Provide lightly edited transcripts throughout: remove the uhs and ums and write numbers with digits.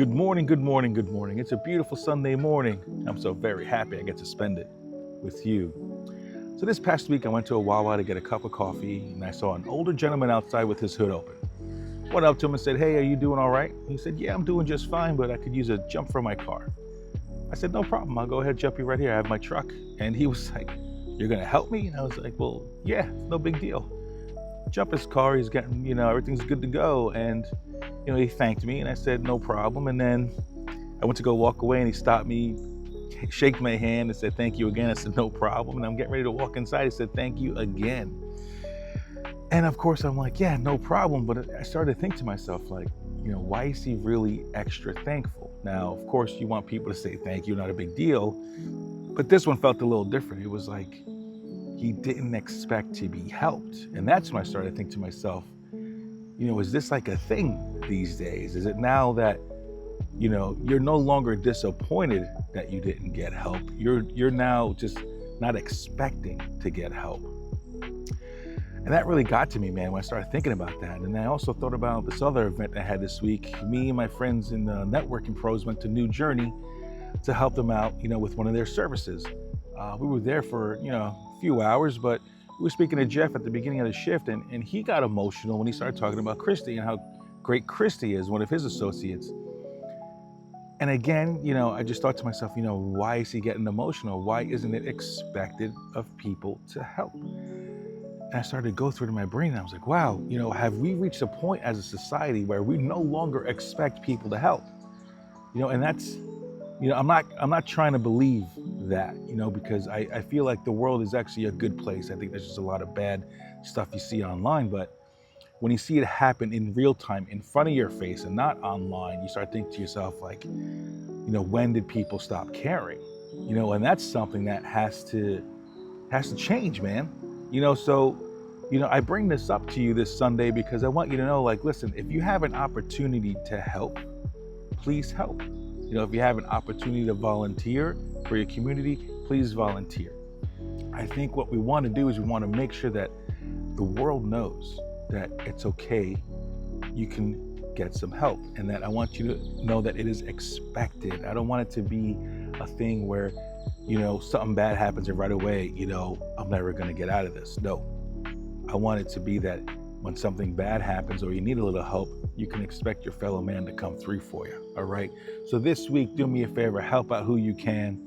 Good morning, good morning, good morning. It's a beautiful Sunday morning. I'm so very happy I get to spend it with you. So this past week, I went to a Wawa to get a cup of coffee, and I saw an older gentleman outside with his hood open. Went up to him and said, "Hey, are you doing all right?" He said, "Yeah, I'm doing just fine, but I could use a jump from my car." I said, "No problem. I'll go ahead and jump you right here. I have my truck." And he was like, "You're going to help me?" And I was like, "Well, yeah, no big deal." Jump his car. He's getting, everything's good to go. And, he thanked me, and I said, "No problem." And then I went to go walk away, and he stopped me, shake my hand, and said, "Thank you again." I said, "No problem." And I'm getting ready to walk inside. He said, "Thank you again." And of course, I'm like, "Yeah, no problem." But I started to think to myself, like, why is he really extra thankful? Now, of course, you want people to say thank you, not a big deal. But this one felt a little different. It was like he didn't expect to be helped. And that's when I started to think to myself, is this like a thing these days? Is it now that, you're no longer disappointed that you didn't get help? You're now just not expecting to get help. And that really got to me, man, when I started thinking about that. And I also thought about this other event I had this week. Me and my friends in the networking pros went to New Journey to help them out, with one of their services. We were there for, a few hours, but we were speaking to Jeff at the beginning of the shift, and he got emotional when he started talking about Christy and how great Christy is, one of his associates. And again, I just thought to myself, why is he getting emotional? Why isn't it expected of people to help? And I started to go through it in my brain, and I was like, wow, have we reached a point as a society where we no longer expect people to help? And that's, I'm not trying to believe that, because I feel like the world is actually a good place. I think there's just a lot of bad stuff you see online, but when you see it happen in real time in front of your face and not online, you start thinking to yourself, like, when did people stop caring? And that's something that has to change, man. So, I bring this up to you this Sunday because I want you to know, like, listen, if you have an opportunity to help, please help. If you have an opportunity to volunteer for your community, please volunteer. I think what we want to do is we want to make sure that the world knows that it's okay, you can get some help, and that I want you to know that it is expected. I don't want it to be a thing where, something bad happens and right away, I'm never going to get out of this. No, I want it to be that when something bad happens or you need a little help, you can expect your fellow man to come through for you, all right? So this week, do me a favor, help out who you can,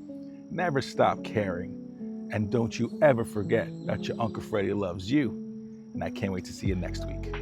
never stop caring, and don't you ever forget that your Uncle Freddy loves you, and I can't wait to see you next week.